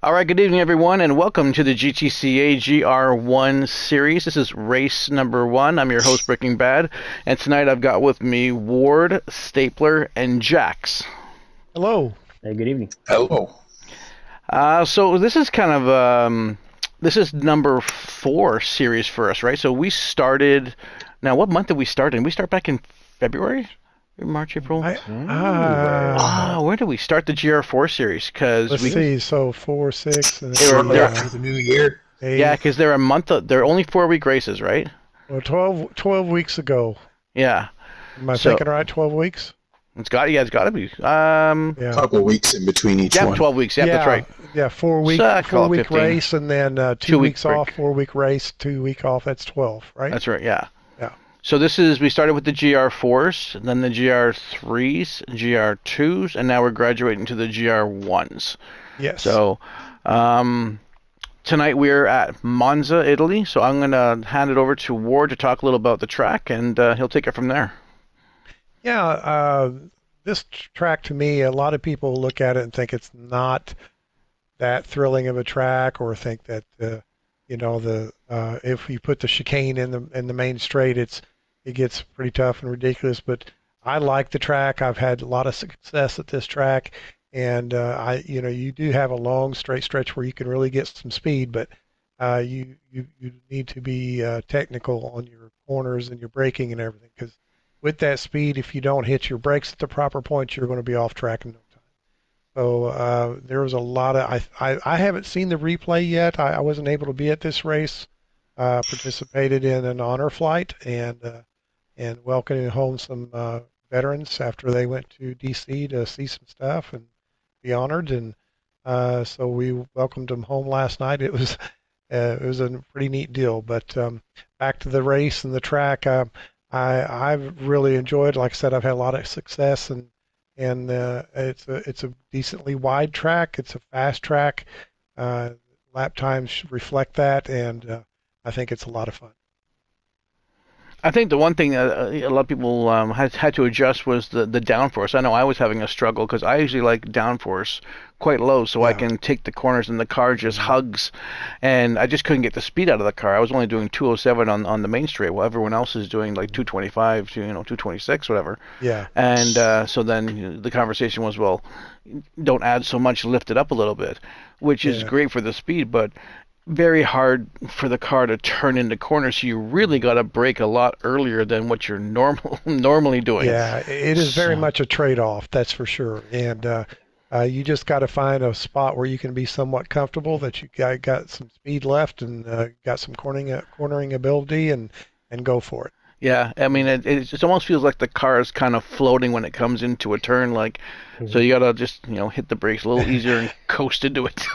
All right, good evening, everyone, and welcome to the GTCA Gr1 series. This is race number 1. I'm your host, Breaking Bad, and tonight I've got with me Ward, Stapler, and Jax. Hello. Hey, good evening. Hello. So this is kind of this is number 4 series for us, right? So we started. Now, what month did we start? Did we start back in February? March, April. Where did we start the GR4 series? Let's see. So 4, 6, and the new year. 8. Yeah, because they're a month. They're only 4-week races, right? Well, 12 weeks ago. Yeah. Am I thinking right? 12 weeks. It's got to be. A couple of weeks in between each one. 12 weeks. Yeah, that's right. Yeah, 4-week race, and then 2 weeks off. 4-week race, 2 week off. That's 12, right? That's right. Yeah. Yeah. So we started with the GR4s, then the GR3s, GR2s, and now we're graduating to the GR1s. Yes. So tonight we're at Monza, Italy. So I'm going to hand it over to Ward to talk a little about the track, and he'll take it from there. Yeah, this track to me, a lot of people look at it and think it's not that thrilling of a track, or think that if you put the chicane in the main straight, it gets pretty tough and ridiculous. But I like the track. I've had a lot of success at this track, and you do have a long straight stretch where you can really get some speed, but you need to be technical on your corners and your braking and everything, because with that speed, if you don't hit your brakes at the proper point, you're going to be off track in no time. So there was a lot of I haven't seen the replay yet. I wasn't able to be at this race. Participated in an honor flight and welcoming home some veterans after they went to DC to see some stuff and be honored. And so we welcomed them home last night. It was a pretty neat deal. But back to the race and the track. I've really enjoyed. Like I said, I've had a lot of success, and it's a decently wide track. It's a fast track. Lap times reflect that, and I think it's a lot of fun. I think the one thing that a lot of people had to adjust was the downforce. I know I was having a struggle because I usually like downforce quite low so I can take the corners and the car just hugs, and I just couldn't get the speed out of the car. I was only doing 207 on the main straight while everyone else is doing like 225 to 226, whatever. Yeah. And so then the conversation was, well, don't add so much, lift it up a little bit, which is great for the speed, but very hard for the car to turn into corners, so you really got to brake a lot earlier than what you're normally doing. Yeah, it is very much a trade-off, that's for sure. And you just got to find a spot where you can be somewhat comfortable, that you got some speed left and got some cornering ability, and go for it. Yeah, I mean, it almost feels like the car is kind of floating when it comes into a turn, so you gotta just hit the brakes a little easier and coast into it.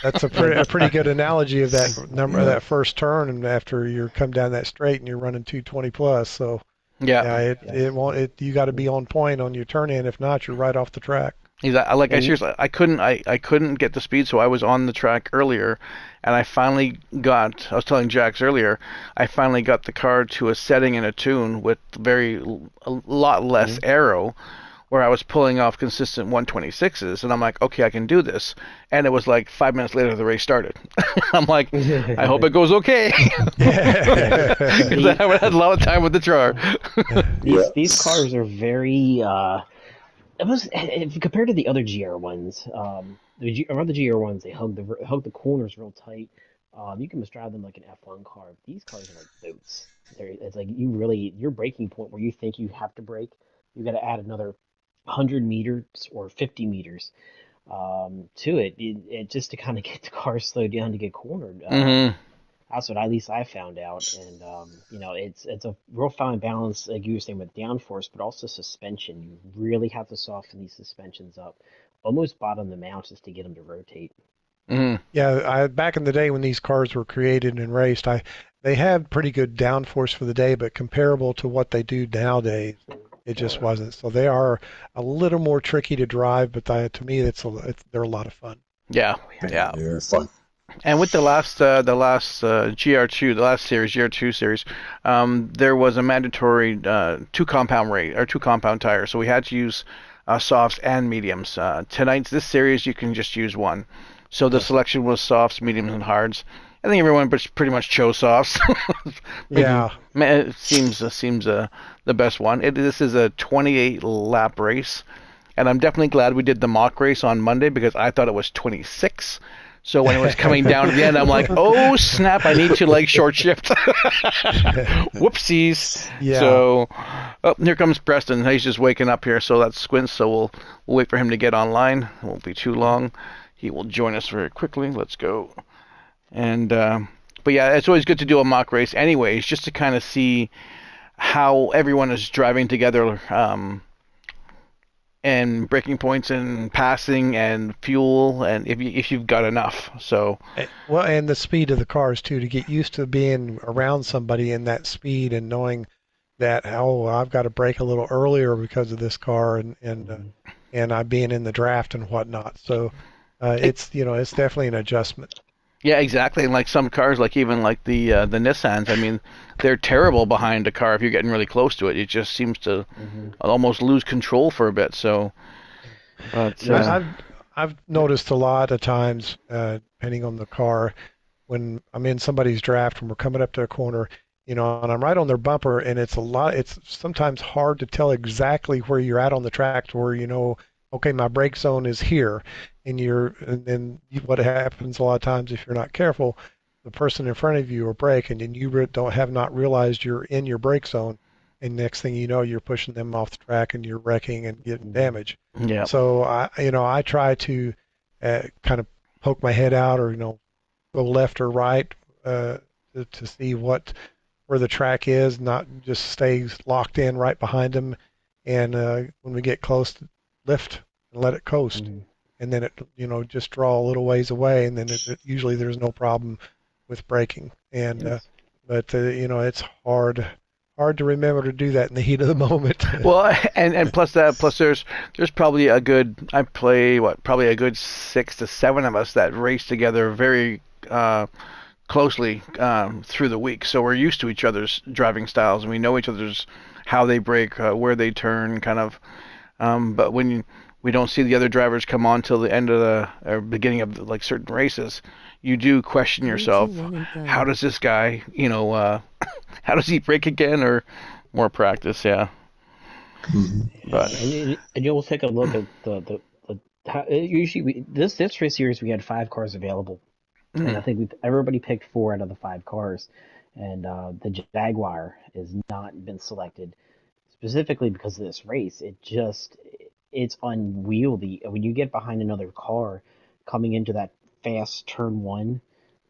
That's a pretty good analogy of that first turn, and after you come down that straight and you're running 220 plus. So you got to be on point on your turn in. If not, you're right off the track. Seriously, I couldn't get the speed, so I was on the track earlier, and I was telling Jax earlier, I finally got the car to a setting and a tune with a lot less aero, where I was pulling off consistent 126s, and I'm like, okay, I can do this. And it was like 5 minutes later, the race started. I'm like, I hope it goes okay. Because I haven't had a lot of time with the car. These cars are very... compared to the other GR1s, around the GR1s, they hug the corners real tight. You can drive them like an F1 car. These cars are like boats. It's like your braking point where you think you have to brake, you got to add another 100 meters or 50 meters to it just to kind of get the car slowed down to get cornered. That's what at least I found out, and it's a real fine balance, like you were saying, with downforce, but also suspension. You really have to soften these suspensions up, almost bottom them out just to get them to rotate. Mm-hmm. Yeah, back in the day when these cars were created and raced, they had pretty good downforce for the day, but comparable to what they do nowadays, it just wasn't. So they are a little more tricky to drive, but to me, they're a lot of fun. Yeah. They're fun. And with the last GR2, the last series, GR2 series, there was a mandatory two compound tire, so we had to use softs and mediums. Tonight's this series you can just use one. So the selection was softs, mediums, and hards. I think everyone pretty much chose softs. Yeah. It seems the best one. This is a 28 lap race, and I'm definitely glad we did the mock race on Monday because I thought it was 26. So when it was coming down to the end, I'm like, oh snap! I need to short shift. Whoopsies. Yeah. So, here comes Preston. He's just waking up here, so that's Squints. So we'll wait for him to get online. It won't be too long. He will join us very quickly. Let's go. And but yeah, it's always good to do a mock race, anyways, just to kind of see how everyone is driving together. And braking points and passing and fuel and if you've got enough. So well, and the speed of the cars too, to get used to being around somebody in that speed and knowing that I've got to brake a little earlier because of this car and I'm being in the draft and whatnot. So it's it's definitely an adjustment. Yeah, exactly. And like some cars, even the Nissans, I mean, they're terrible behind a car if you're getting really close to it. It just seems to almost lose control for a bit. So, but I've noticed a lot of times, depending on the car, when I'm in somebody's draft and we're coming up to a corner, and I'm right on their bumper, and it's sometimes hard to tell exactly where you're at on the track to where okay, my brake zone is here, and then what happens a lot of times if you're not careful, the person in front of you will brake, and then you have not realized you're in your brake zone, and next thing you know, you're pushing them off the track and you're wrecking and getting damage. Yeah. So I try to kind of poke my head out or go left or right to see where the track is, not just stay locked in right behind them, and when we get close, lift and let it coast, and then it just draw a little ways away, and then usually there's no problem with braking. And Yes. but it's hard to remember to do that in the heat of the moment. Well, and plus there's probably a good probably a good 6 to 7 of us that race together very closely through the week, so we're used to each other's driving styles and we know each other's how they brake, where they turn, kind of. But when we don't see the other drivers come on till the end of or beginning of certain races, you do question yourself. How does this guy, how does he brake again, or more practice? Yeah. But and you'll take a look at usually this race series we had 5 cars available, and I think everybody picked 4 out of the 5 cars, and the Jaguar has not been selected specifically because of this race. It's unwieldy. When you get behind another car coming into that fast turn 1,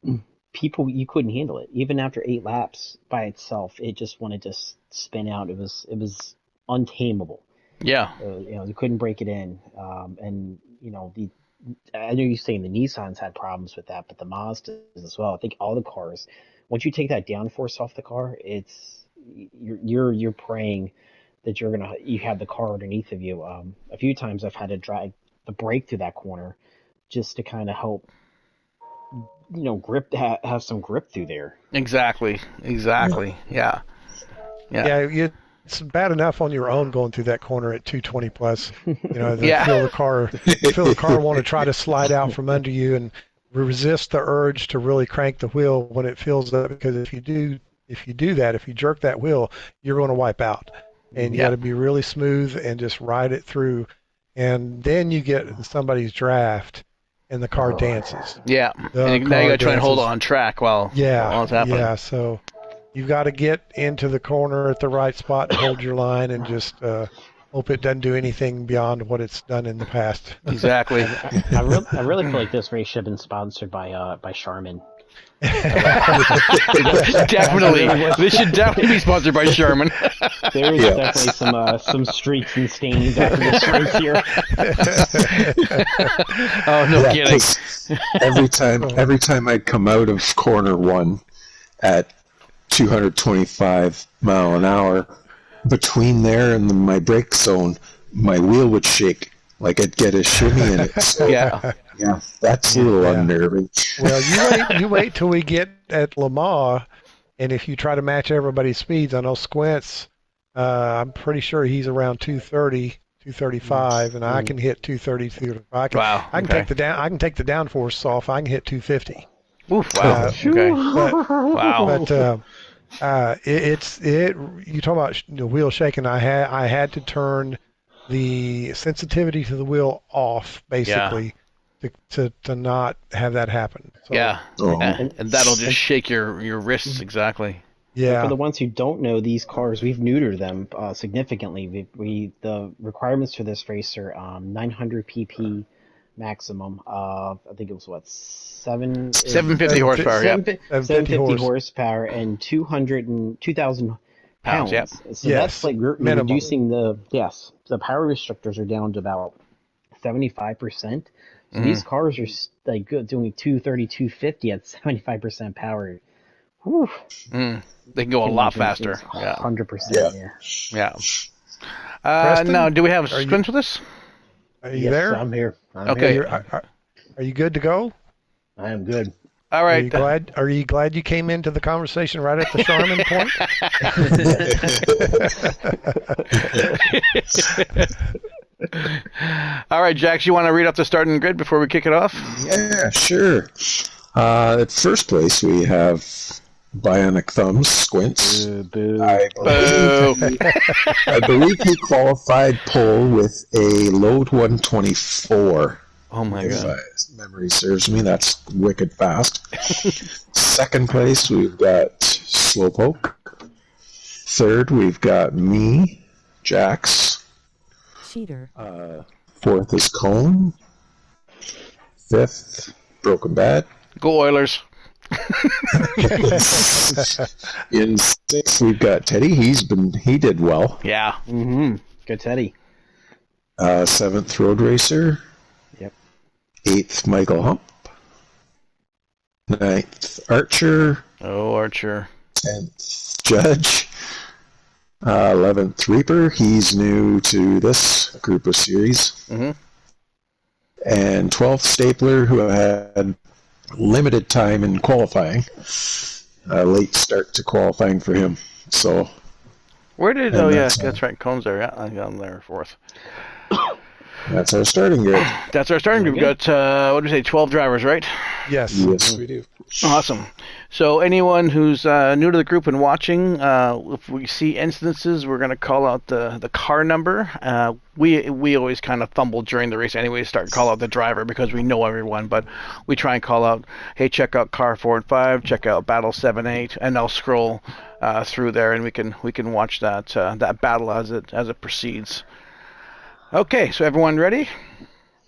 you couldn't handle it. Even after 8 laps by itself, it just wanted to spin out. It was untamable. yeah. You couldn't break it in. And I know you're saying the Nissans had problems with that, but the Mazdas as well. I think all the cars, once you take that downforce off the car, you're praying that you have the car underneath of you. A few times I've had to drag the brake through that corner just to kind of help, have some grip through there. Exactly. Yeah. Yeah, it's bad enough on your own going through that corner at 220 plus. Yeah. Feel the car want to try to slide out from under you and resist the urge to really crank the wheel when it feels up. Because if you jerk that wheel, you're going to wipe out. And you got to be really smooth and just ride it through. And then you get in somebody's draft, and the car dances. Yeah. And now you got to try and hold on track while it's happening. Yeah. So you've got to get into the corner at the right spot and hold your line and just hope it doesn't do anything beyond what it's done in the past. Exactly. I really feel like this race should have been sponsored by Charmin. Definitely. This should definitely be sponsored by Sherman. There is definitely some streaks and stains after this race here. Oh, no kidding. Every time I come out of corner 1 at 225 mile an hour, between there and my brake zone, my wheel would shake like I'd get a shimmy in it. So, yeah, that's a little unnerving. Well, you wait till we get at Le Mans, and if you try to match everybody's speeds, I know Squints, I'm pretty sure he's around 230, 235, and I can hit 230, 235. Wow. I can take the down. I can take the downforce off. I can hit 250. Oof, wow. Okay. Wow. But You talk about the wheel shaking. I had to turn the sensitivity to the wheel off basically to not have that happen. So, yeah. And that'll just shake your wrists exactly. Yeah. For the ones who don't know, these cars, we've neutered them significantly. The requirements for this race are 900 pp maximum. I think it was 750 horsepower. 750 horsepower and 2,000 pounds. Yep. So that's like you're reducing the power restrictors are down to about 75%. So these cars are like doing 230, 250 at 75% power. Whew. They can go a lot faster. 100%. Yeah. Now, do we have Spence with us? Are you there? I'm here. Okay. Are you good to go? I am good. All right. Are you glad you came into the conversation right at the Charmin point? All right, Jax, you want to read off the starting grid before we kick it off? Yeah, sure. At first place, we have Bionic Thumbs, Squints. I believe he qualified pole with a load 124. Oh my God. If memory serves me, that's wicked fast. Second place, we've got Slowpoke. Third, we've got me, Jax. Cheater. Fourth is Cone. Fifth, Broken Bad. Go Oilers. In sixth, we've got Teddy. He did well. Yeah. Good Teddy. Seventh, Road Racer. Yep. Eighth, Michael Hump. Ninth, Archer. Oh, Archer. 10th, Judge. 11th, Reaper. He's new to this group of series. And 12th, Stapler, who had limited time in qualifying. Late start to qualifying for him. So. Where did? Oh yeah, that's right. Cone's there. Yeah, I'm there. Fourth. That's our starting grid. That's our starting group. We've got what do we say? 12 drivers, right? Yes. Yes, we do. Awesome. So anyone who's new to the group and watching, if we see instances, we're going to call out the car number. We always kind of fumble during the race anyway to start call out the driver because we know everyone, but we try and call out, hey, check out car 4 and 5, check out battle 7, 8, and I'll scroll through there and we can watch that battle as it proceeds. Okay, so everyone ready?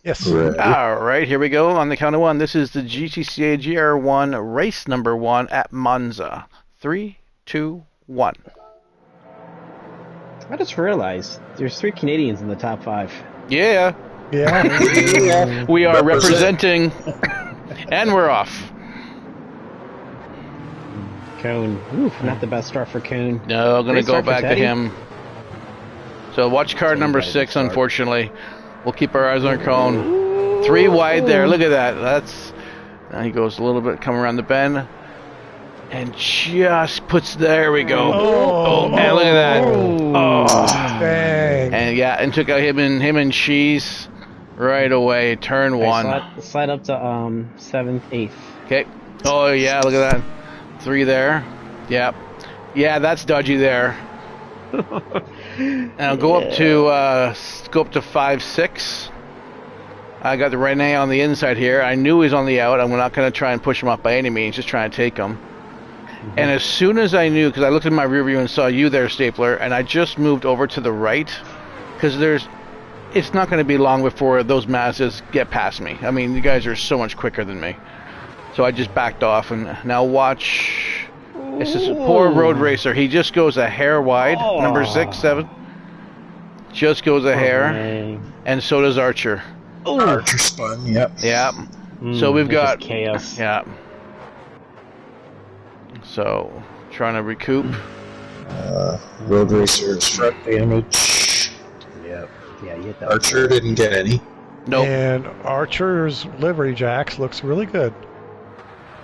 Yes. Ready. All right, here we go. On the count of one, this is the GTCA Gr1 race number 1 at Monza. 3, 2, 1. I just realized there's 3 Canadians in the top 5. Yeah. Yeah. We are representing, and we're off. Cone. Oof, not the best start for Cone. No, I'm going to go back to him. So watch card number 6, start. unfortunately. We'll keep our eyes on Cone. 3 wide there. Look at that. Now he goes a little bit, come around the bend. And just puts, there we go. And look at that. Dang. And yeah, and took out him and Cheese right away. Turn 1. Slide up to 7th, 8th. Okay. Oh yeah, look at that. 3 there. Yep. Yeah, that's dodgy there. Now go up to 5, 6. I got the Rene on the inside here. I knew he was on the out. I'm not going to try and push him up by any means. Just trying to take him. And as soon as I knew, because I looked in my rear view and saw you there, Stapler, and I just moved over to the right, because it's not going to be long before those Mazdas get past me. I mean, you guys are so much quicker than me. So I just backed off, and now watch. It's this poor road racer. He just goes a hair wide. Number 6, 7. Just goes a hair. Man. And so does Archer. Archer spun, yep. Yeah. So we've got chaos. Yeah. So trying to recoup. Road Racer's front damage. Yep. Yeah, you hit that. Archer didn't get any. Nope. And Archer's livery jacks looks really good.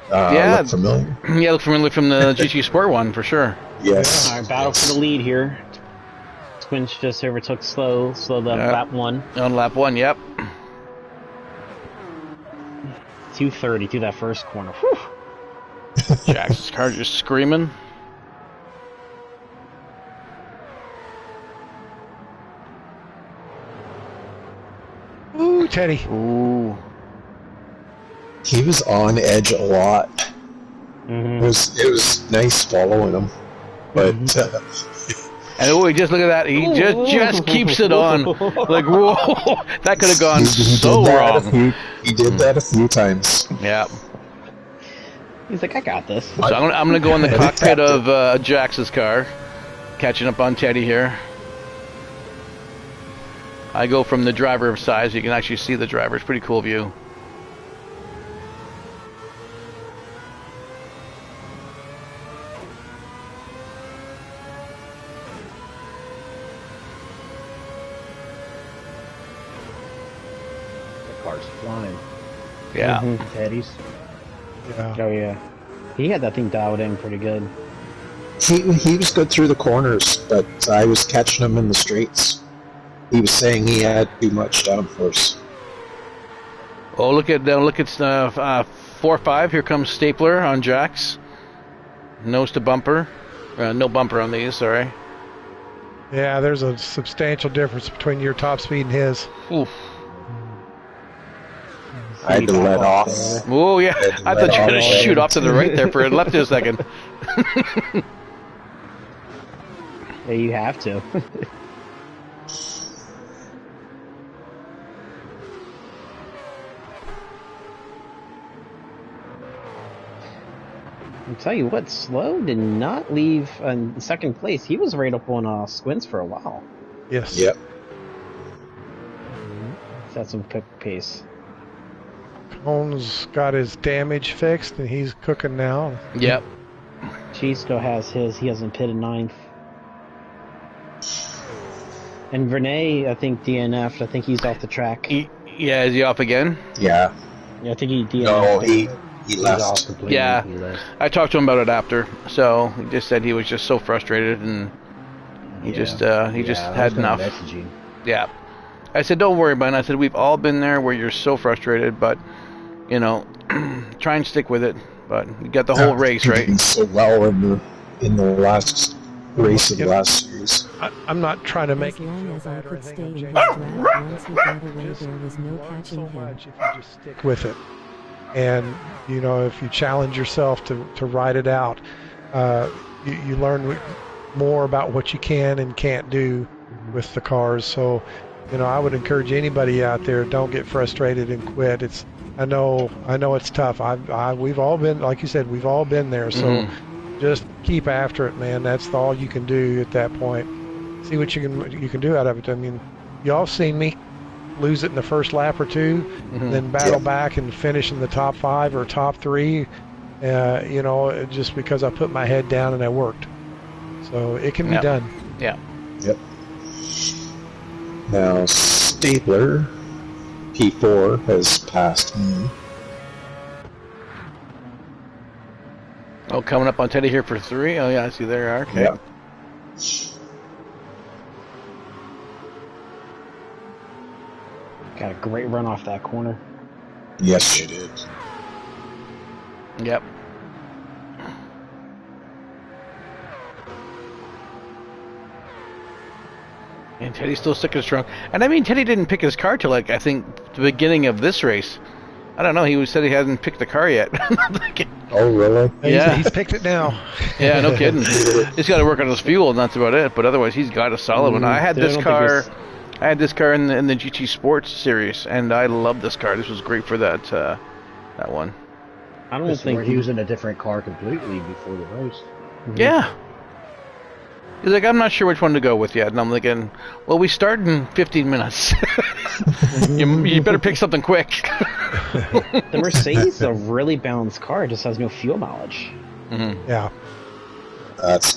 Yeah. Look familiar. Yeah, look familiar from the GT Sport one for sure. Yes. All right, battle for the lead here. Squinch just overtook slow lap 1. On lap 1, yep. 230 through that first corner. Whew. Jackson's car just screaming. Ooh, Teddy. Ooh. He was on edge a lot. Mm-hmm. It was nice following him, but And oh, just look at that. He just keeps it on. Like, whoa, that could have gone so wrong. He did that a few times. Yeah. He's like, I got this. So I'm going to go in the cockpit of Jax's car, catching up on Teddy here. I go from the driver's side, so you can actually see the driver. It's a pretty cool view. The car's flying. Yeah. Teddy's. Yeah. Oh, yeah. He had that thing dialed in pretty good. He was good through the corners, but I was catching him in the straights. He was saying he had too much downforce. Oh, look at 4-5. Here comes Stapler on Jax. Nose to bumper. No bumper on these, sorry. Yeah, there's a substantial difference between your top speed and his. Oof. I had to let off. Oh, yeah. I thought you were going to shoot off to the right there for a left a second. Yeah, you have to. I'll tell you what, Slow did not leave in second place. He was right up on Squints for a while. Yes. Yep. He's had some quick pace. Cone's got his damage fixed, and he's cooking now. Yep. Chisco has his. He hasn't pitted ninth. And Vernay, I think DNF'd. I think he's off the track. Yeah, is he off again? Yeah. Yeah, I think he DNF'd. No, he He's off left. completely. Yeah. He left. I talked to him about it after. So he just said he was just so frustrated and he just I had was gonna enough. message you. Yeah. I said, don't worry about it. I said, we've all been there where you're so frustrated, but, you know, try and stick with it. But you got the whole race, right? Doing so well in the last race of the last series. I'm not trying to make As him long feel as I bad or could anything. stay in his I'm draft, changing once he got away, Just there was no learn catching so him. much if you just stick with it. And, you know, if you challenge yourself to ride it out, you learn more about what you can and can't do with the cars. So, you know, I would encourage anybody out there, don't get frustrated and quit. I know it's tough. We've all been, like you said, we've all been there. So just keep after it, man. That's all you can do at that point. See what you can do out of it. I mean, y'all seen me lose it in the first lap or two, then battle back and finish in the top 5 or top 3. You know, just because I put my head down and I worked. So it can be done. Yeah. Yep. Now Stapler P4 has passed me. Oh, coming up on Teddy here for 3. Oh, yeah, I see there. Okay. Yep. Got a great run off that corner. Yes, you did. Yep. And Teddy's still sticking strong. And I mean, Teddy didn't pick his car till, like, I think the beginning of this race. I don't know. He said he hasn't picked the car yet. Oh, really? Yeah. He's picked it now. Yeah, no kidding. He's got to work on his fuel, and that's about it. But otherwise, he's got a solid one. I had this car. I had this car in the GT Sports series, and I love this car. This was great for that one. I don't This is where think he was in a different car completely before the race. Yeah. He's like, I'm not sure which one to go with yet. And I'm thinking, well, we start in 15 minutes. you better pick something quick. the Mercedes is a really balanced car. It just has no fuel mileage. Yeah.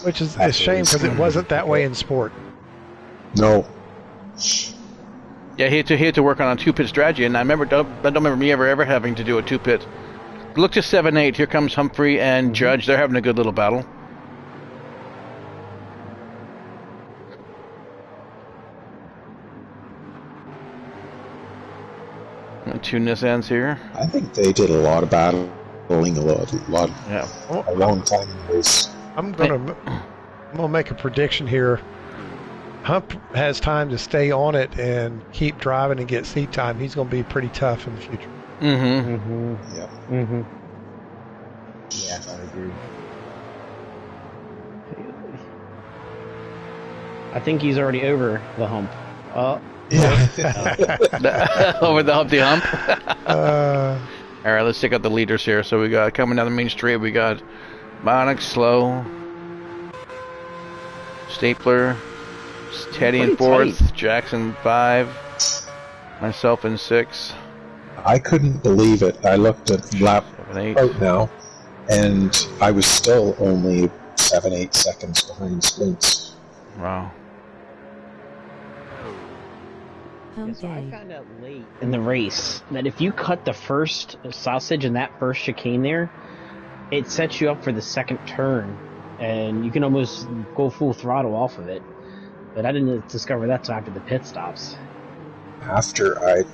Which is a shame because it wasn't that way in sport. No. Yeah, he had to work on a 2-pit strategy, and I don't remember me ever having to do a 2-pit. Look to 7-8. Here comes Humphrey and Judge. They're having a good little battle. two Nissans here. I think they did a lot of battling, Yeah. a long time in the race. I'm gonna make a prediction here. Hump has time to stay on it and keep driving and get seat time. He's gonna be pretty tough in the future. Yeah. Yeah, I agree. I think he's already over the hump. Yeah. Over the Humpty Hump. Uh, All right, let's check out the leaders here. So we got coming down the main street. We got Bionic slow, Stapler, Teddy in fourth, tight. Jackson 5, myself in 6. I couldn't believe it. I looked at lap 7, 8. out now, and I was still only 7-8 seconds behind Splints. Wow. Yeah, so I found out late in the race that if you cut the first sausage in that first chicane there, it sets you up for the second turn, and you can almost go full throttle off of it. But I didn't discover that till after the pit stops. After I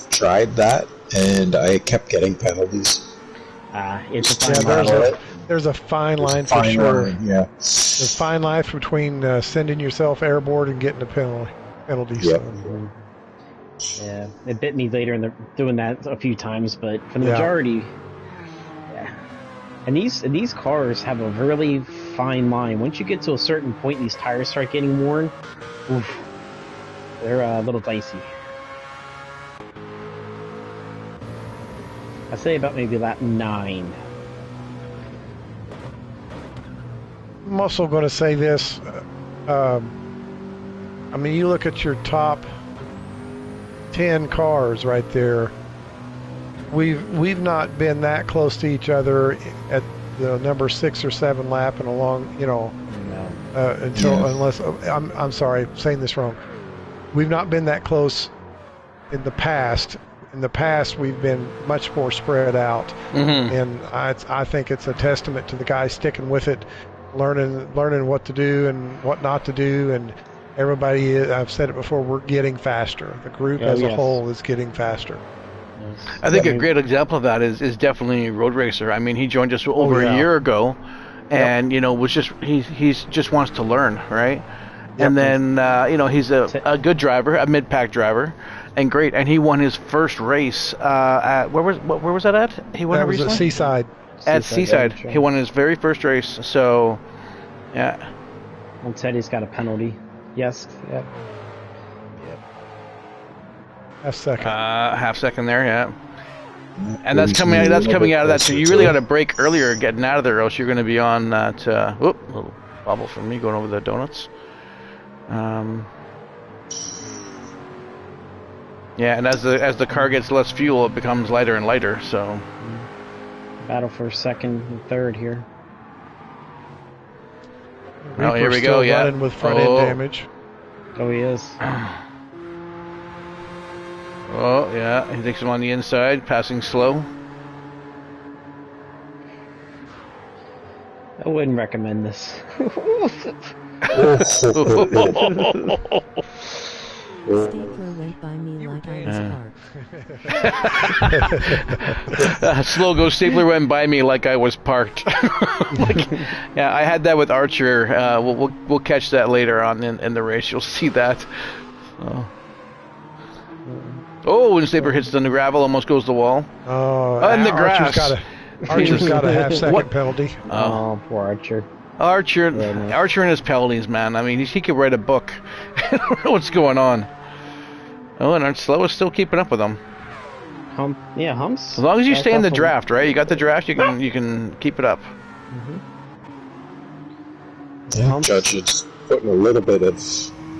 tried that, and I kept getting penalties. It's a yeah, fine line. there's a fine line for Fine sure. line, yeah. There's a fine line between sending yourself airborne and getting a penalty. Yep. Yeah, it bit me later in doing that a few times, but for the Yeah. majority, yeah. And these cars have a really fine line. Once you get to a certain point, these tires start getting worn. Oof, they're a little dicey. I'd say about maybe lap 9. I'm also going to say this. I mean, you look at your top 10 cars right there. We've not been that close to each other at the number 6 or 7 lap and along, unless I'm sorry, I'm saying this wrong. We've not been that close in the past. In the past, we've been much more spread out, and I think it's a testament to the guys sticking with it, learning what to do and what not to do, and everybody. I've said it before. We're getting faster. The group as a whole is getting faster. I think a great example of that is definitely Road Racer. I mean, he joined us over a year ago, and was just he's just wants to learn, right? And then he's a good driver, a mid-pack driver, and great. And he won his first race at where was that at? He won That it was recently? at Seaside. At Seaside, he won his very first race. So, yeah. And Teddy's got a penalty. Yes. Yep. Half second. Half second there, yeah. And that's coming out of that. So you really got to brake earlier, getting out of there, or else you're going to be on that. Little bubble from me going over the donuts. Yeah, and as the car gets less fuel, it becomes lighter and lighter. So Battle for second and third here. Oh, here we still go. Yeah, running with front end damage. Oh, he is. Oh, yeah. He takes him on the inside, passing slow. I wouldn't recommend this. Stapler went by me like I was parked. Slow go Stapler went by me like I was parked. Yeah, I had that with Archer. We'll catch that later on in the race. You'll see that. Oh, when Stapler hits the gravel, almost goes the wall. Oh, and the grass. Archer's got a half second penalty. Oh, poor Archer. Archer and his penalties, man. I mean, he could write a book. I don't know what's going on. Oh, and Slow is still keeping up with him. Humps. As long as you stay in the draft, right? You got the draft. You can keep it up. Yeah, Judge is putting a little bit of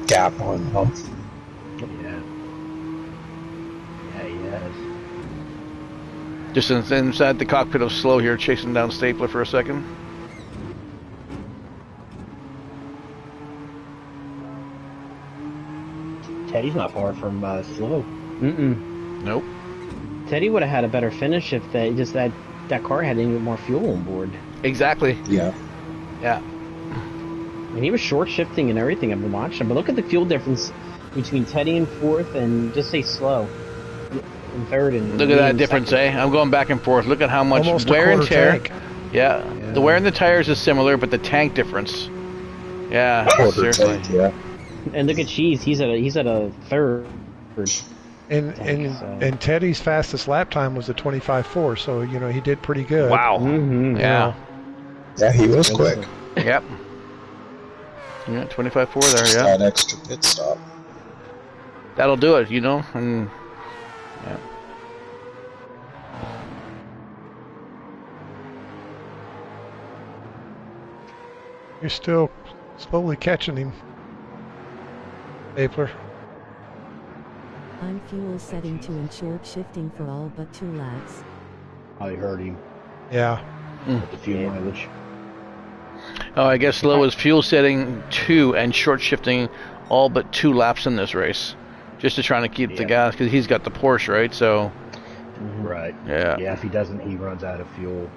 gap on Hump. Yeah, he has. Just inside the cockpit of Slow here, chasing down Stapler for a second. Teddy's not far from slow. Nope. Teddy would have had a better finish if that car had any more fuel on board. Exactly. Yeah. Yeah. And he was short shifting and everything. I've been watching, but look at the fuel difference between Teddy in fourth and just say Slow. in third and Look me at that in difference, second. I'm going back and forth. Look at how much Almost wear a and quarter tear. tank. Yeah, Yeah. the wear in the tires is similar, but the tank difference. Yeah, Quarter seriously. tank, yeah. And look at Cheese. He's at a third. And Tank, so. and Teddy's fastest lap time was a 25.4, so you know he did pretty good. Wow. Mm-hmm. Yeah. Yeah, he was quick. Yep. Yeah, 25.4 there. Just Yeah. that extra pit stop. That'll do it, you know. And yeah. You're still slowly catching him, Stapler. I'm fuel setting to ensure shifting for all but 2 laps. Probably hurt him Yeah. with the fuel mileage. Oh, I guess Lowe is fuel setting 2 and short shifting all but 2 laps in this race, just to try to keep the gas because he's got the Porsche, right? So. Right. Yeah. Yeah, if he doesn't, he runs out of fuel.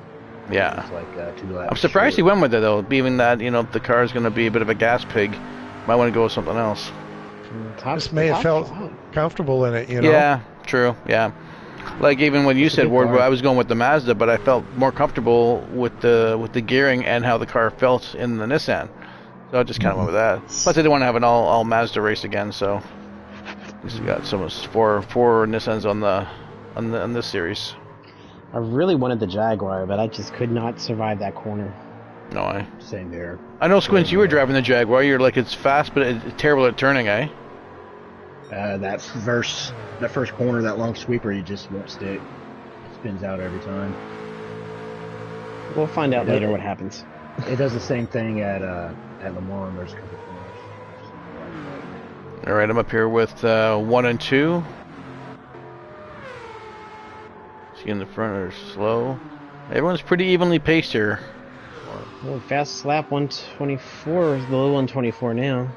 Yeah. It's like 2 laps. I'm surprised he short. went with it though, being that you know if the car is going to be a bit of a gas pig, might want to go with something else. Just may have felt comfortable in it, you know. Yeah, true. Yeah, like even when you said Ward, I was going with the Mazda, but I felt more comfortable with the gearing and how the car felt in the Nissan, so I just kind of went with that. Plus, I didn't want to have an all Mazda race again, so at least we got some four Nissans on this series. I really wanted the Jaguar, but I just could not survive that corner. No, Same here. I know, Squints, you were driving the Jaguar. You're like, it's fast, but it's terrible at turning, eh? That first corner, that long sweeper, you just won't stick. Spins out every time. We'll find out Yeah. later what happens. It does the same thing at Le Mans. There's a couple corners. All right, I'm up here with 1 and 2. See in the front are slow. Everyone's pretty evenly paced here. Well, fast lap 124 is the low 124 now.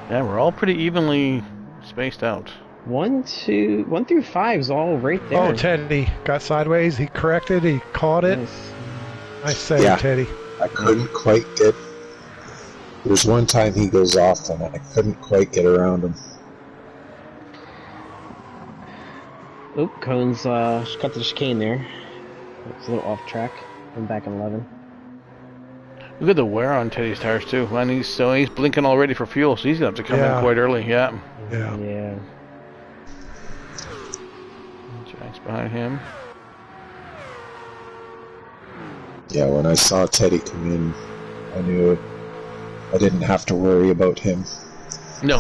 Yeah, we're all pretty evenly spaced out. 1 through 5 is all right there. Oh, Teddy got sideways. He corrected. He caught it. Nice. Nice save, Yeah. Teddy. I couldn't quite get. There's one time he goes off and I couldn't quite get around him. Oh, Cohen's cut the chicane there. It's a little off track. I'm back in 11. Look at the wear on Teddy's tires too. And he's blinking already for fuel, so he's gonna have to come Yeah. in quite early. Yeah. Yeah. Yeah. Jack's behind him. Yeah, when I saw Teddy come in, I knew I didn't have to worry about him. No.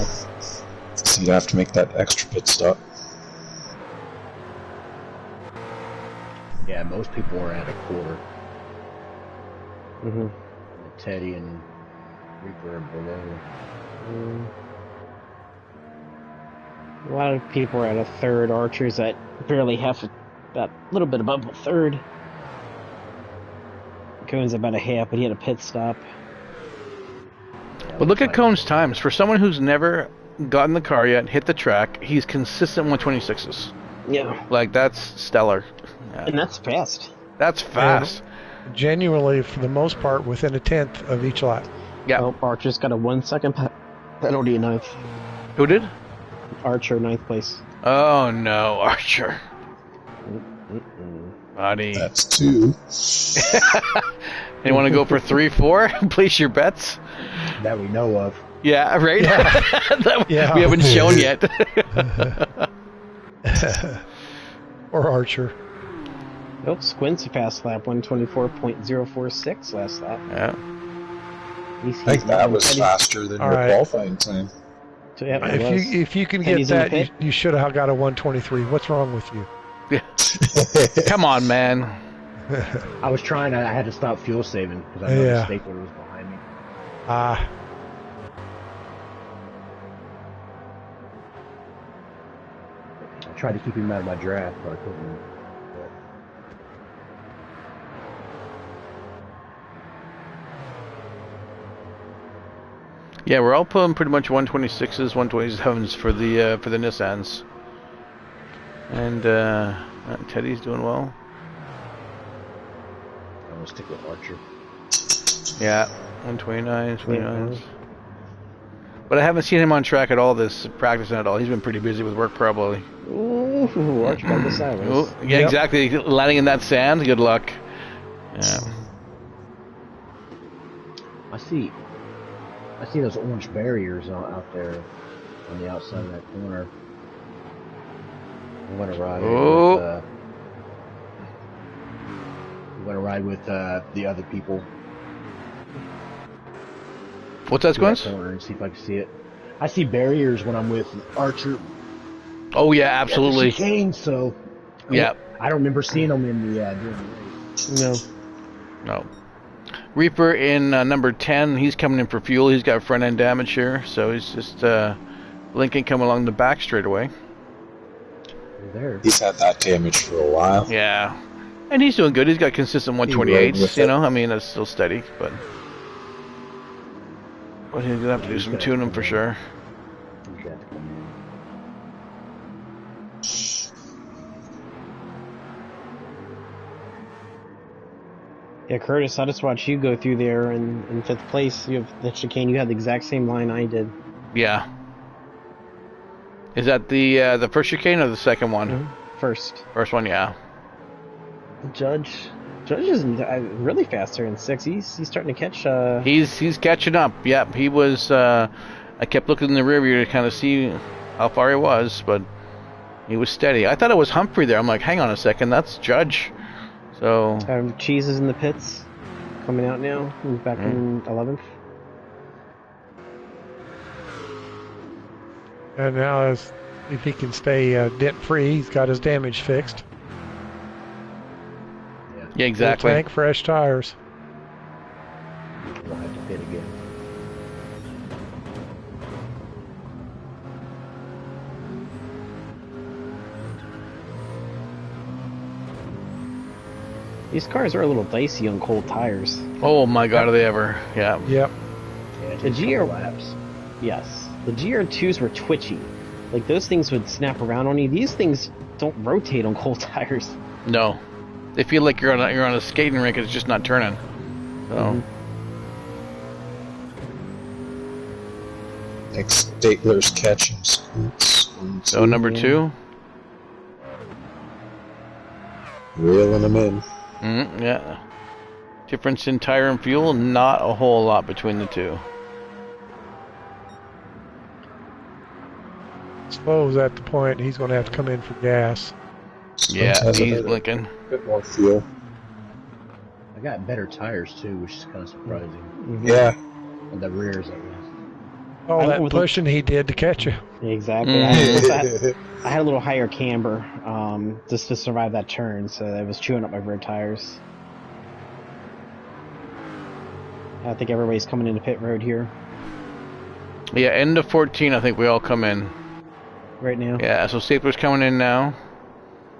So he'd have to make that extra pit stop. Yeah, most people are at a quarter. Mm-hmm. Teddy and Reaper are below. A lot of people are at a third. Archer's at barely about a little bit above a third. Cohen's about a half, but he had a pit stop. Yeah, But look at like- Cohn's times. For someone who's never gotten the car yet, hit the track, he's consistent 126s. Yeah. Like, that's stellar. Yeah. And that's fast. That's fast. Genuinely, for the most part, within a tenth of each lap. Yeah. Oh, Archer's got a 1 second penalty in ninth. Who did? Archer, ninth place. Oh, no, Archer. Mm-mm. Buddy. That's 2. You want to go for 3, 4? Place your bets? that we know of. Yeah, right? That Yeah. we haven't shown yet. Or Archer. Oh, Squint's a fast lap, 124.046 last lap. Yeah. He's I think that was Teddy's- faster than All your right. qualifying time. So, yeah, it was. If you can get Teddy's in the that, you, pit. you should have got a 123. What's wrong with you? Come on, man. I was trying. I had to stop fuel saving because I know Yeah. the stapler was behind me. Ah, I tried to keep him out of my draft, but I couldn't. Yeah, we're all pulling pretty much 126s, 127s for the Nissans. And Teddy's doing well. I'm gonna stick with Archer. Yeah, 129s, 29s. But I haven't seen him on track at all this practicing at all. He's been pretty busy with work probably. Ooh, Arch got the sideways. Ooh, yeah, exactly. Landing in that sand. Good luck. Yeah. I see those orange barriers out there on the outside of that corner. I'm gonna ride. Oh. I'm gonna ride with the other people. What's that, Squints? Corner and see if I can see it. I see barriers when I'm with Archer. Oh yeah, absolutely. Yeah, chicane, so Yeah. I don't remember seeing them in the during the race. No. Reaper in number 10. He's coming in for fuel. He's got front end damage here, so he's just blinking coming along the back straight away. There. He's had that damage for a while. Yeah. And he's doing good. He's got consistent 128s, you know. I mean, that's still steady, but he's going to have to do some tuning for sure. Yeah, Curtis, I just watched you go through there in 5th place. You have the chicane. You had the exact same line I did. Yeah. Is that the first chicane or the second one? Mm-hmm. First. First one, yeah. Judge is really fast here in 6. He's starting to catch. He's catching up. Yep, he was. I kept looking in the rear view to kind of see how far he was, but he was steady. I thought it was Humphrey there. I'm like, hang on a second, that's Judge. So Cheese is in the pits, coming out now. He's back in 11th. And now, if he can stay dent-free, he's got his damage fixed. yeah, exactly. Full tank, fresh tires. We'll have to pit again. These cars are a little dicey on cold tires. Oh my God, are they ever? Yeah. Yep. Yeah, The GR laps. Yes, the GR2s were twitchy. Like those things would snap around on you. These things don't rotate on cold tires. No, they feel like you're on a skating rink and it's just not turning. So. Next Stapler's catching Scoots. So number 2. Reeling them in. Yeah. Difference in tire and fuel, not a whole lot between the two. Slow's at the point he's going to have to come in for gas. Yeah, Has a he's bit- blinking. bit more fuel. I got better tires too, which is kind of surprising. Yeah. And the rears, at least. All that pushing he did to catch you. Exactly. I had a little higher camber just to survive that turn, so I was chewing up my rear tires. I think everybody's coming into pit road here Yeah, end of 14, I think we all come in. right now. Yeah, so Stapler's coming in now.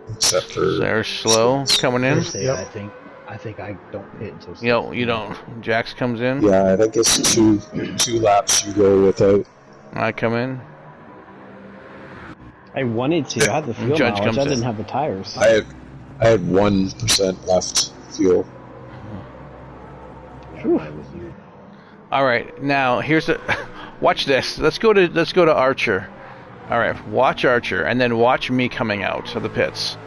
Except for They're slow coming in. Thursday, Yep. I think I don't pit until You don't. Jax comes in. yeah, I think it's two laps you go without. I come in. I wanted to. I had the fuel Judge knowledge. comes I in. didn't have the tires. I had 1% left fuel. with you. All right, now here's a. Watch this. Let's go to Archer. All right, watch Archer, and then watch me coming out of the pits.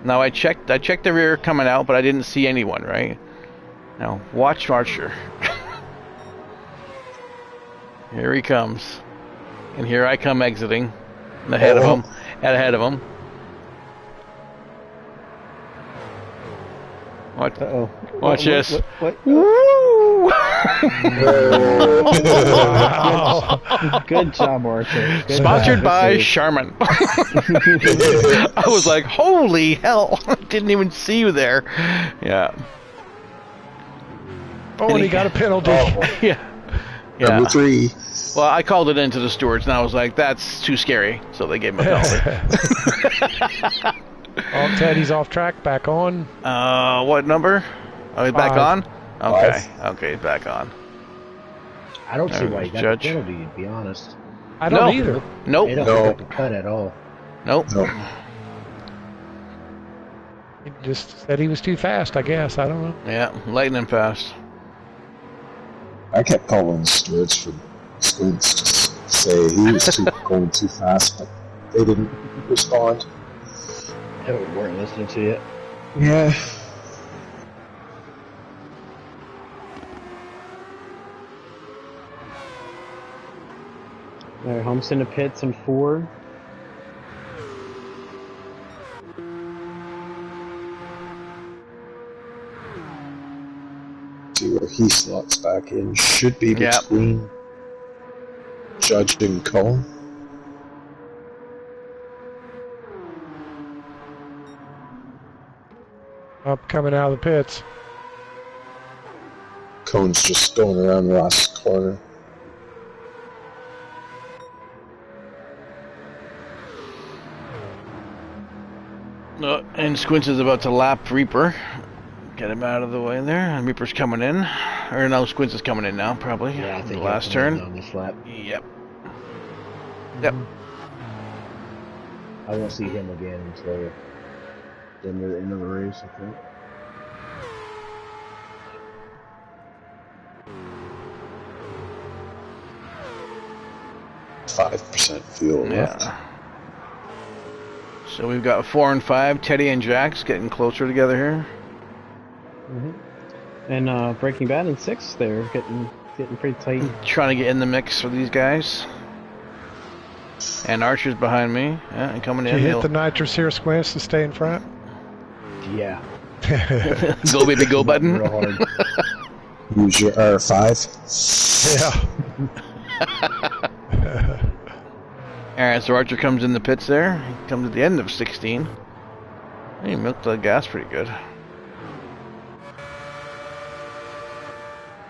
Now I checked the rear coming out, but I didn't see anyone. Right. Now watch Archer. Here he comes, and here I come exiting, ahead of him. What? Uh-oh. Watch this. What? Woo! Wow. Good job, Archer. Good Sponsored job. by This is- Charmin. I was like, holy hell! Didn't even see you there. Yeah. Oh, and he got a penalty. Yeah. Number 3. Well, I called it into the stewards, and I was like, that's too scary. So they gave him a penalty. Oh, Teddy's off track, back on. What number? Are we back 5. on? Okay. 5. Okay, back on. I don't see why you got Judge. the penalty, to be honest. I don't No. either. They Nope. don't No. look like the cut at all. Nope. No. He just said he was too fast, I guess. I don't know. Yeah, lightning fast. I kept calling the stewards for Squints just say he was going too fast, but they didn't respond. They weren't listening to you. Yeah. Alright, Holmes in the pits in 4. See where he slots back in. Should be Yep. between Judge and Cone. Up coming out of the pits. Cone's just going around the last corner. And Squints is about to lap Reaper. Get him out of the way there. And Reaper's coming in. Or no, Squints is coming in now, probably. Yeah, I the think last he'll come in turn. on this lap. Yep. Yep. I won't see him again until the end of the race, I think. .5% fuel left. Yeah. So we've got 4 and 5. Teddy and Jax getting closer together here. And Breaking Bad in 6, they're getting pretty tight. Trying to get in the mix for these guys. And Archer's behind me. Yeah, and coming Did in. you hit the nitrous here, Squints, to stay in front? Yeah. Go baby go button. Real hard. Use your R5. Yeah. Alright, so Archer comes in the pits there. He comes at the end of 16. He milked the gas pretty good.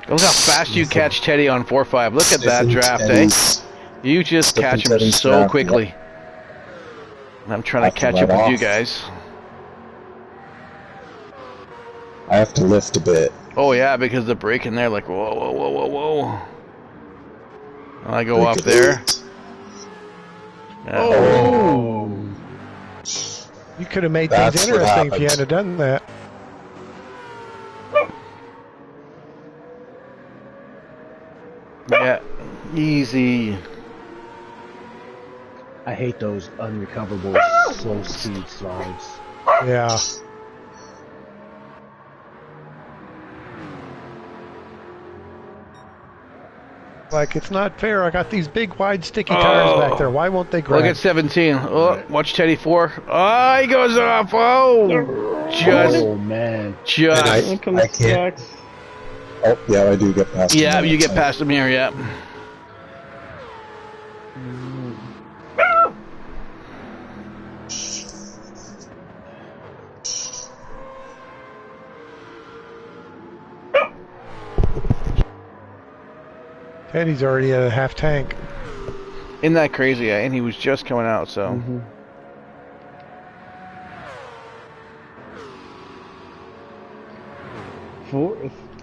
Look how fast you catch Teddy on 4-5. Look at that draft, eh? You just catch him so quickly. And I'm trying to catch up with you guys. I have to lift a bit. Oh yeah, because the brake in there, like whoa, whoa, whoa, whoa, whoa. And I go off there. Oh! You could have made things That's what interesting if you happens. hadn't done that. Yeah, easy. I hate those unrecoverable slow speed slides. Yeah. Like, it's not fair. I got these big, wide, sticky tires back there. Why won't they grab? Look at 17. Oh, watch Teddy 4. Oh, he goes off. Oh, just, Oh man. just. And Here comes I can't. Jax. Oh, yeah, I do get past him Yeah, that you get time. past him here. Yeah. Teddy's already at a half tank. Isn't that crazy? Yeah, and he was just coming out. So.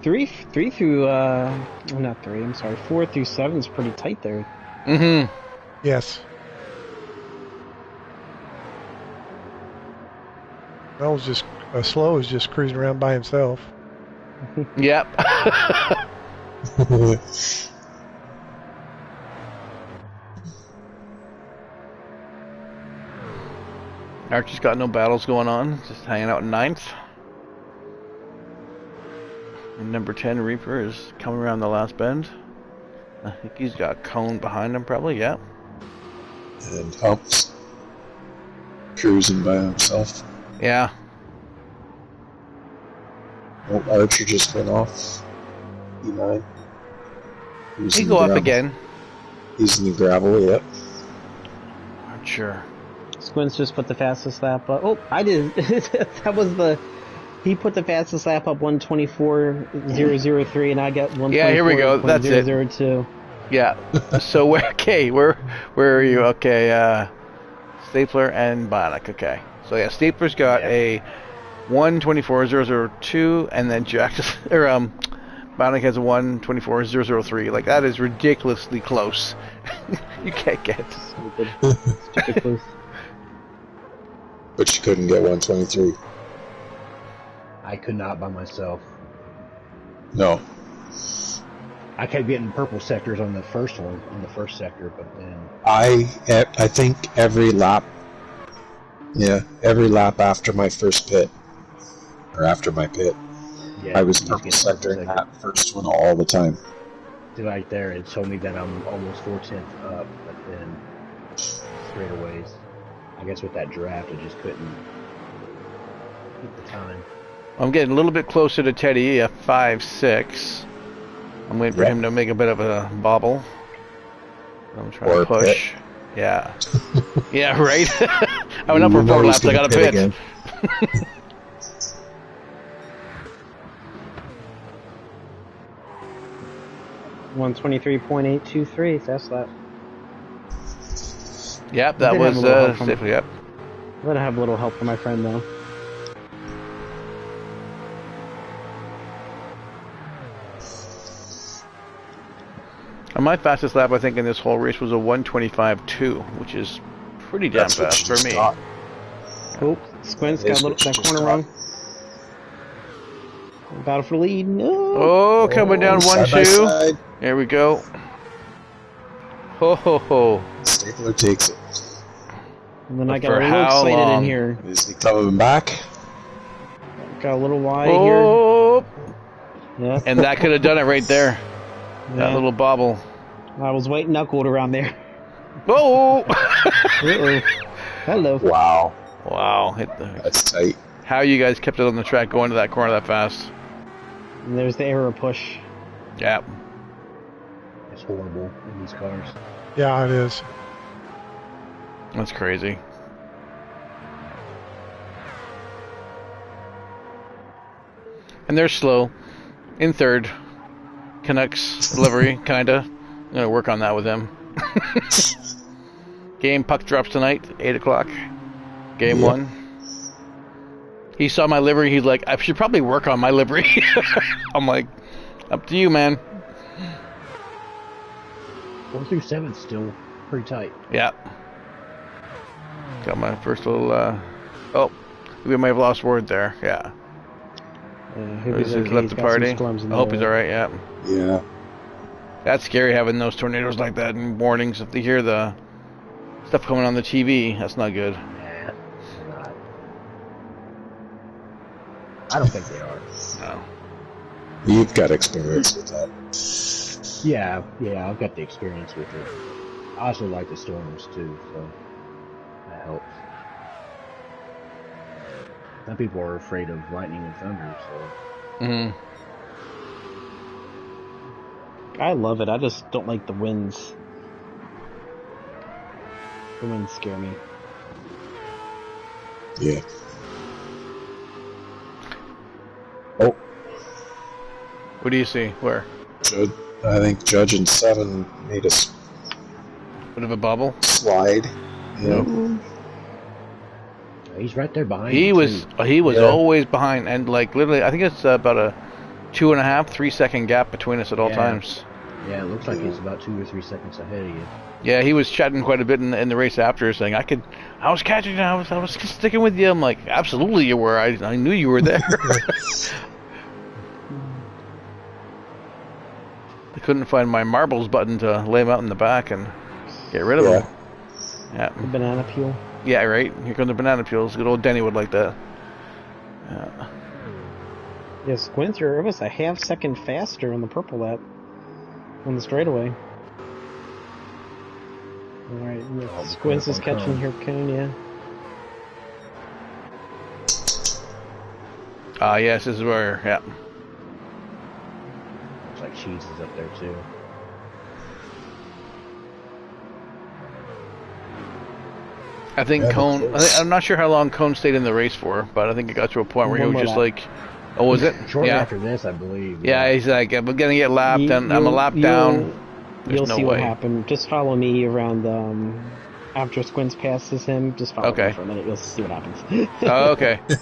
Three through not 3. I'm sorry, 4 through 7 is pretty tight there. Mm-hmm. Yes. Well, was just Slow was just cruising around by himself. Yep. Archie's got no battles going on, just hanging out in 9th. And number 10 Reaper is coming around the last bend. I think he's got Cone behind him, probably. Yeah. And Humps cruising by himself. Yeah. Oh, Archer just went off. E9. He go up again. He's in the gravel, yep. Archer. Squints just put the fastest lap up. Oh, I did. That was the. He put the fastest lap up 1:24.003, and I got 1:24.002. Yeah, here we go. That's it. Yeah. So where are you? Okay, Stapler and Bionic. Okay. So yeah, Stapler's got a 1:24.002, and then Jack or Bionic has a 1:24.003. Like that is ridiculously close. You can't get. Stupid close. But you couldn't get 123. I could not by myself. No. I kept getting purple sectors on the first one, on the first sector, but then I think every lap, every lap after my first pit, or after my pit, yeah, I was you just purple get purple sectoring sector. that first one all the time. Right there, it told me that I'm almost 4/10 up, but then straightaways. I guess with that draft, I just couldn't keep the time. I'm getting a little bit closer to Teddy at 5-6. I'm waiting for Yep. him to make a bit of a bobble. I'm trying Or to a push. Yeah. Yeah, right? I went up You for know 4 he's laps. I gonna got a pit. again. 123.823. That's that. Yep, that did have was a little help from- safely. Yep. I'm gonna have a little help from my friend though. And my fastest lap, I think, in this whole race was a 125.2, which is pretty damn That's what fast you for just me. got. Oops, Squints That got is a little what you that just corner got. wrong. Battle for the lead. No. Oh, coming down Side by 1-2. side. There we go. Ho ho ho. Stapler takes it. And then I But got for a little how excited long? in here. Is he coming back? Got a little wide here. Oh, Yeah. and that could have done it right there. That Yeah. little bobble. I was white knuckled around there. Oh! Uh-oh. Hello. Wow, Wow. Hit the, that's tight. how you guys kept it on the track going to that corner that fast. And there's the arrow push. Yeah. It's horrible in these cars. Yeah, it is. That's crazy. And they're slow. In third. Canucks livery, kinda. I'm gonna work on that with him. Game puck drops tonight, 8 o'clock. Game Yep. 1. He saw my livery, he's like, I should probably work on my livery. I'm like, up to you, man. 4 through 7 still pretty tight. Yeah. Got my first little, oh, we might have lost word there, yeah. He's He's left the party. I hope he's alright, yeah. Yeah. That's scary having those tornadoes like that and warnings. If they hear the stuff coming on the TV, that's not good. Nah, they're not. I don't think they are. No. You've got experience with that. Yeah, I've got the experience with it. I also like the storms too, so that helps. Some people are afraid of lightning and thunder, so Hmm. I love it. I just don't like the winds. The winds scare me. Yeah. Oh, What do you see? Where? I think Judge and 7 made a Bit of a bubble? slide. Yeah. he's right there behind. He you, was too. Yeah. Yeah. always behind, and like literally, I think it's about a 2.5, 3 second gap between us at all Yeah. times. Yeah, it looks like he's about 2 or 3 seconds ahead of you. Yeah, he was chatting quite a bit in the race after, saying, I was catching you, I was sticking with you." I'm like, "Absolutely, you were. I knew you were there." I couldn't find my marbles button to lay him out in the back and get rid of Yeah. him. Yeah. The banana peel. Yeah, right. Here come the banana peels. Good old Denny would like that. Yeah. Yeah, Squints, you're almost a half second faster on the purple lap. On the straightaway. Alright, Oh, Squints is on catching cone. here, Cone, yeah. Yes, this is where, yeah. Looks like Cheese is up there too. I think Yeah, Cone, that's- I'm not sure how long Cone stayed in the race for, but I think it got to a point where he One was more just lap. like, oh, was it? Shortly Yeah. after this, I believe. Yeah, he's like, I'm gonna get lapped, and I'm a lap down. There's You'll no see way. what happened. Just follow me around after Squints passes him. Just follow Okay. me for a minute. You'll see what happens. Oh, okay. There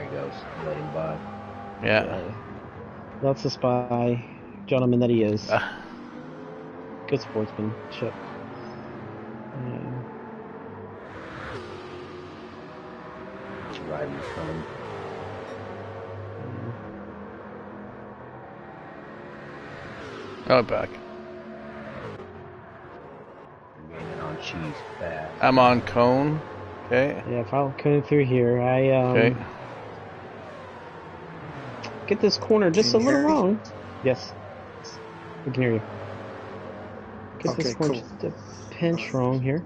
he goes. Let him by. Yeah. That's the spy gentleman that he is. Uh, Good sportsmanship. Riding coming. Oh, back. I'm gaining on cheese fast. I'm on cone. Okay. Yeah, if I'll come through here, Okay. Get this corner just a Can you little hear me? wrong. Yes, we can hear you. Get this Okay, corner cool. just a pinch wrong here.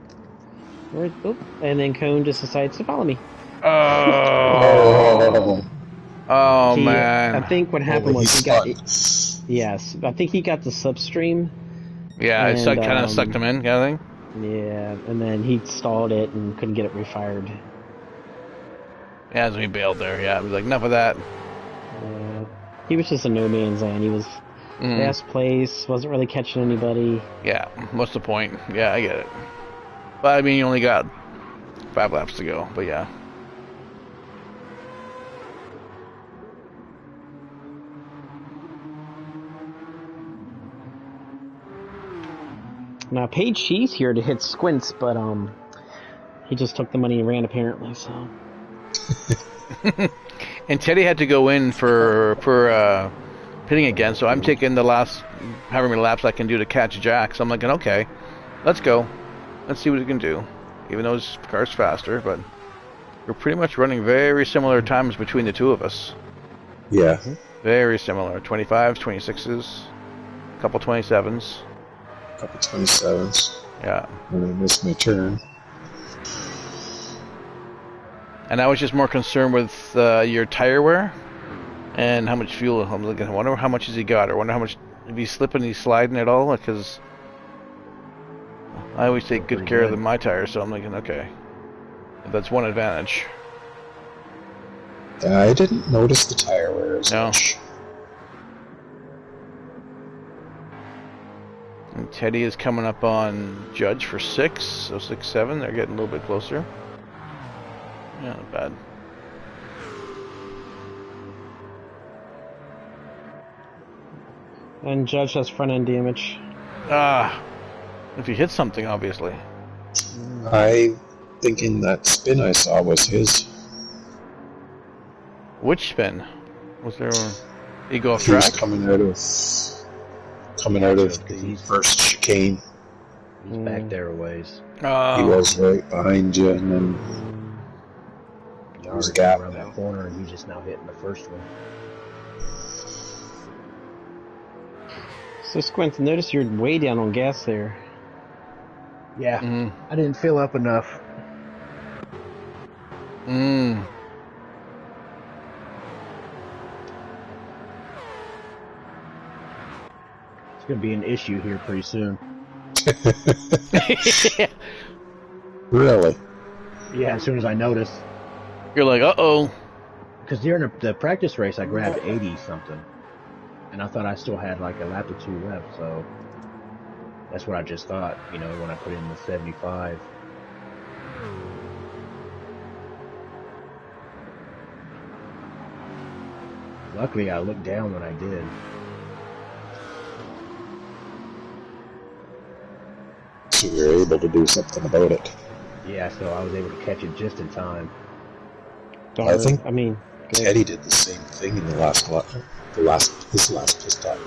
Right, oh, and then Cone just decides to follow me. Oh. Oh I man. think what happened Oh, was he's he got. spun. Yes, I think he got the substream. Yeah, it And, kind of sucked him in, kind of thing. Yeah, and then he stalled it and couldn't get it refired. Yeah, as we bailed there. Yeah, I was like, enough of that. Yeah. He was just a no man's land. He was last place, wasn't really catching anybody. Yeah, what's the point? Yeah, I get it. But I mean, you only got 5 laps to go. But yeah. Now I paid Cheese here to hit Squints, but he just took the money and ran apparently. So. And Teddy had to go in for pitting again, so I'm taking the last however many laps I can do to catch Jack. So I'm like, okay, let's go. Let's see what he can do. Even though his car's faster, but we're pretty much running very similar times between the two of us. Yeah. Very similar. 25s, 26s, a couple 27s. Couple 27s. Yeah. And I missed my turn. And I was just more concerned with your tire wear and how much fuel. I'm looking. I wonder how much has he got, or wonder how much if he's slipping, he's sliding at all. Because I always take good care of my tires, so I'm thinking, okay, that's one advantage. I didn't notice the tire wear as No. much. And Teddy is coming up on Judge for 6, so 6, 7. They're getting a little bit closer. Yeah, not bad. And Judge has front end damage. Ah, if he hits something, obviously. I thinking that spin I saw was his. Which spin? Was there? Did he go off He was track? coming out of the first chicane. He's back there a ways. He was right behind you, and then You There's a already gap around now. that corner, and you just now hitting the first one. So Squint, notice you're way down on gas there. Yeah, Mm. I didn't fill up enough. Mm. It's going to be an issue here pretty soon. really. Yeah, as soon as I notice. You're like, uh-oh. Because during the practice race, I grabbed 80 something, and I thought I still had like a lap or 2 left. So that's what I just thought. You know, when I put in the 75. Luckily, I looked down when I did. So we were able to do something about it. Yeah, so I was able to catch it just in time. I think good. Teddy did the same thing in the last lap. His last pit stop.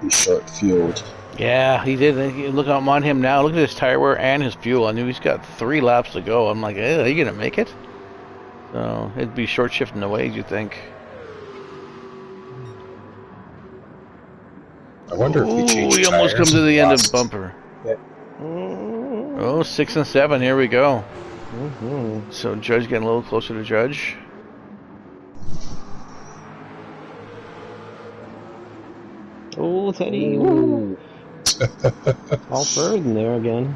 He short fueled. Yeah, he did. Look, I'm on him now. Look at his tire wear and his fuel. I knew he's got 3 laps to go. I'm like, are you going to make it? So it'd be short shifting away, you think. I wonder if we changed we almost come tires to the end of last- bumper. Yeah. Oh, 6 and 7. Here we go. Mm-hmm. So Judge getting a little closer to Judge. Oh, Teddy. Ooh. All third in there again.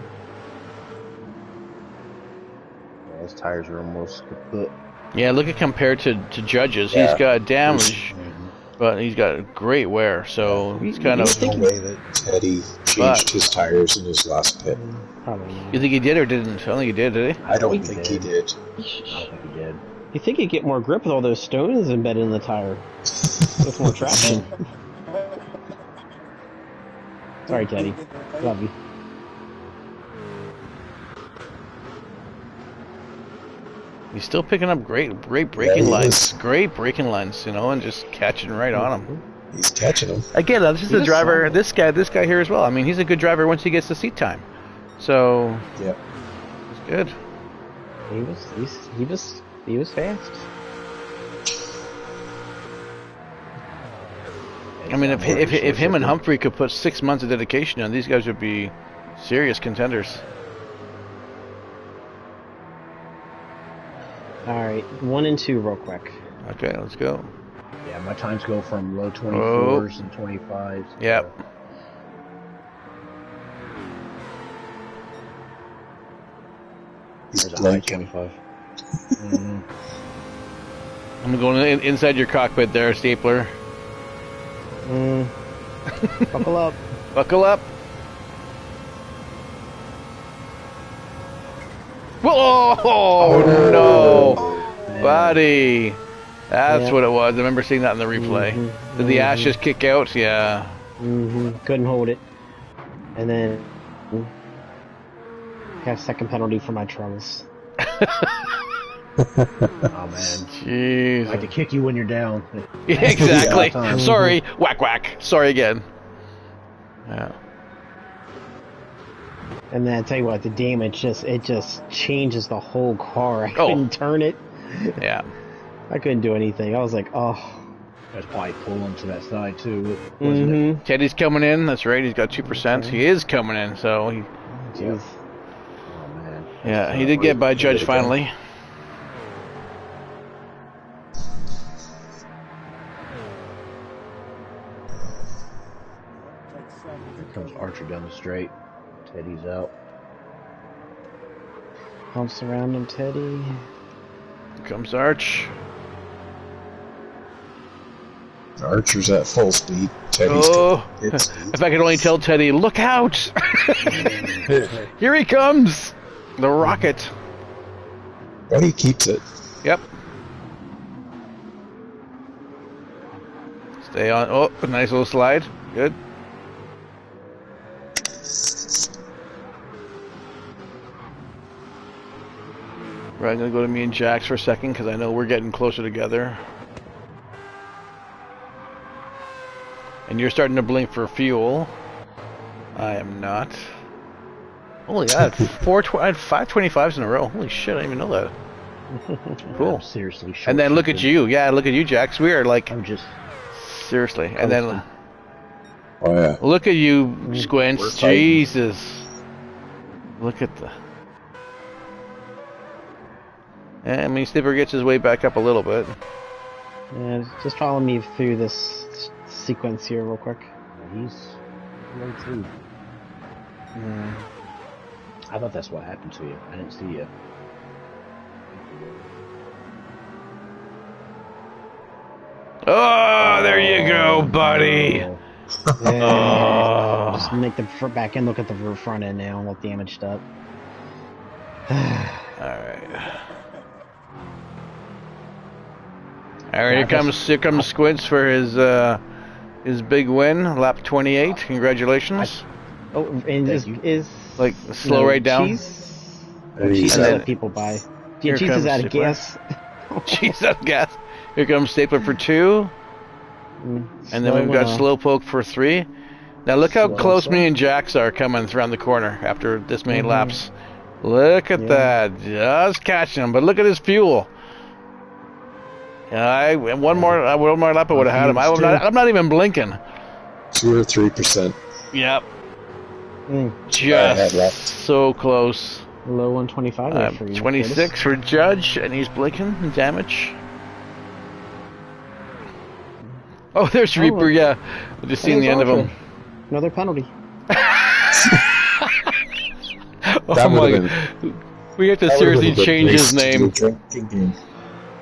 Yeah, his tires are almost kaput. Yeah, look at compared to Judge's. Yeah. He's got damage, Mhm. but he's got great wear. So he's kind There's of. no way that Teddy changed his tires in his last pit. Probably not. You think he did or didn't? I don't think he did he? I don't He think did. he did. I don't think he did. You think you'd get more grip with all those stones embedded in the tire? With more traction. Sorry, Teddy. Love you. He's still picking up great braking he lines. is. Great braking lines, and just catching right on him. He's catching them. Again, this is He the was driver. solid. This guy here as well. I mean, he's a good driver once he gets the seat time. So Yeah. it's good. He was fast. I mean, if him and Humphrey could put 6 months of dedication on, these guys would be serious contenders. All right, 1 and 2 real quick. Okay, let's go. Yeah, my times go from low 24s and 25s. Yep. He's There's a high blinking. 25. I'm going inside your cockpit there, Stapler. Buckle up. Buckle up. Whoa! Oh, no, buddy. That's Yeah. what it was. I remember seeing that in the replay. Did the ash just kick out? Yeah. Couldn't hold it. And then have second penalty for my troubles. Oh, man. Jeez. I like to kick you when you're down. Yeah, exactly. Yeah. Sorry. Whack, whack. Sorry again. Yeah. And then I tell you what, the damage it just changes the whole car. I Oh. couldn't turn it. Yeah. I couldn't do anything. I was like, oh. That's probably pulling to that side, too. Wasn't it? Teddy's coming in. That's right. He's got 2%. He is coming in. So, he, Jeez. Oh, man. yeah, he did get by Judge finally. Here comes Archer down the straight. Teddy's out. Humps around him, Teddy. Here comes Arch. Archer's at full speed. Teddy's Oh, hit if I could only tell Teddy, look out! Here he comes! The rocket. But he keeps it. Yep. Stay on. Oh, a nice little slide. Good. Right, I'm going to go to me and Jax for a second because I know we're getting closer together. And you're starting to blink for fuel. I am not. Holy, I had I had 525s in a row. Holy shit, I didn't even know that. Cool. I'm seriously short. And then look at you. Yeah, look at you, Jax. We are like, I'm just... seriously. And then Oh, yeah. look at you, We're Squints. fighting. Jesus. Look at the... I mean, Snipper gets his way back up a little bit. Yeah, just follow me through this sequence here real quick. He's low, too. I thought that's what happened to you. I didn't see you. Oh, there you go, buddy. Yeah. Just make the back end look at the front end now, look damaged up. Alright. Alright, here comes Squints for his big win, lap 28. Congratulations. Oh, and is Like, slow right down. Cheese? And Cheese he's is out. out of people buy. Here Yeah, cheese comes is out of Stapler. gas. Jeez, that gas. Here comes Stapler for 2. And then we've got Slowpoke for 3. Now look how close me and Jax are coming around the corner after this many laps. Look at that. Just catching him. But look at his fuel. One more lap I would have had him. I'm not even blinking. 2 or 3%. Yep. Mm. Just so close. Low 125 there for you. 26 for Judge, and he's blinking. Damage. Oh, there's Reaper, yeah. We're just seeing the end of him. Another penalty. Oh That my would've god. We have to That would've seriously been a good change race his to do a name. drinking game.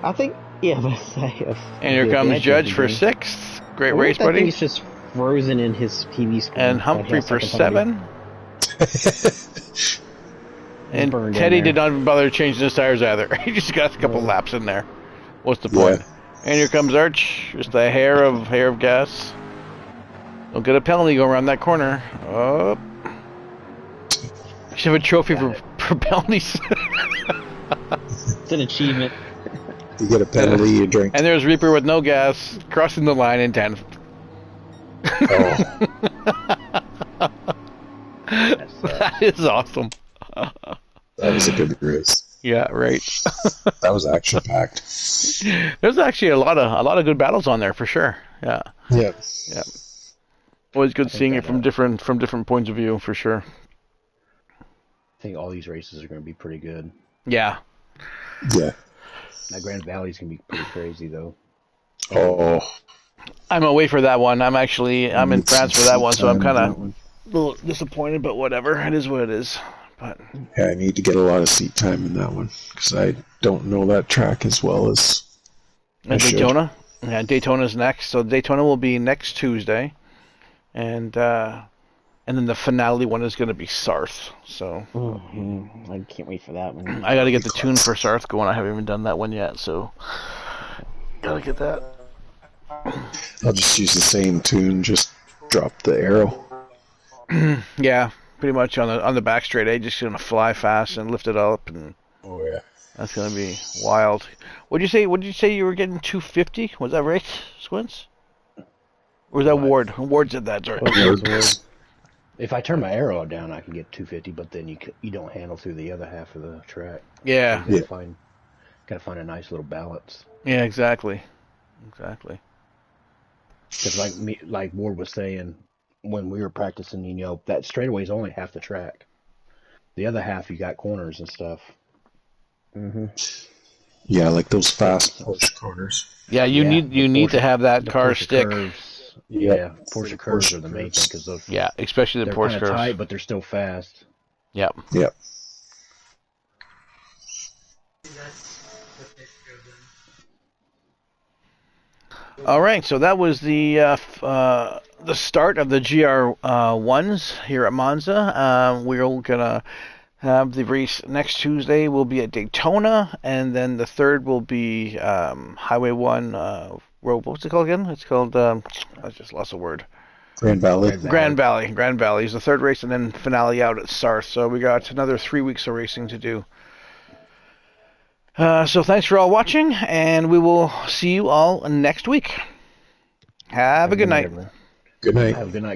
I think, yeah, but say. And here comes Judge for 6th. Great race, I think buddy. he's just frozen in his PV score. And but he Humphrey has for second penalty. 7. And Burned in Teddy there. did not bother changing his tires either. He just got a couple laps in there. What's the point? And here comes Arch. Just a hair of gas. Don't get a penalty go around that corner. Oh. Should have a trophy for penalties. It's an achievement. You get a penalty, you drink. And there's Reaper with no gas, crossing the line in 10th. Oh, That's That is awesome. that was a good race. Yeah, right. That was action packed. There's actually a lot of good battles on there for sure. Yeah, Yeah. yeah. Always good I think seeing it that, from different points of view for sure. I think all these races are going to be pretty good. Yeah. Yeah. That Grand Valley's going to be pretty crazy, though. Oh, I'm away for that one. I'm in France for that one, so I'm kind of one. a little disappointed, but whatever. It is what it is. But Yeah, I need to get a lot of seat time in that one because I don't know that track as well as I and should. Daytona, yeah, Daytona's next. So Daytona will be next Tuesday, and then the finale one is going to be Sarth. So I can't wait for that one. I got to get the tune for Sarth going. I haven't even done that one yet, so gotta get that. I'll just use the same tune, just drop the arrow. Yeah, pretty much on the back straight. Just gonna fly fast and lift it up, and Oh yeah. that's gonna be wild. What'd you say? What did you say you were getting 250? Was that right, Squints? Or was that Ward? Ward said that. Sorry. If I turn my arrow down, I can get 250, but then you don't handle through the other half of the track. Yeah. You gotta find a nice little balance. Yeah. Exactly. Because like Ward was saying, when we were practicing, that straightaway is only half the track. The other half, you got corners and stuff. Yeah, like those fast push corners. Yeah. You need to have that car Porsche stick. Curves, Yeah. Porsche curves are the main thing because those Yeah, especially the they're Porsche kind of curves. tight, but they're still fast. Yep. Yep. All right, so that was the start of the GR1s here at Monza. We're gonna have the race next Tuesday. Will be at Daytona, and then the third will be Highway 1. What's it called again? It's called I just lost a word. Grand Valley. Grand Valley is the third race, and then finale out at Sarth. So we got another 3 weeks of racing to do. So thanks for all watching, and we will see you all next week. Have a good night. Good night. Have a good night.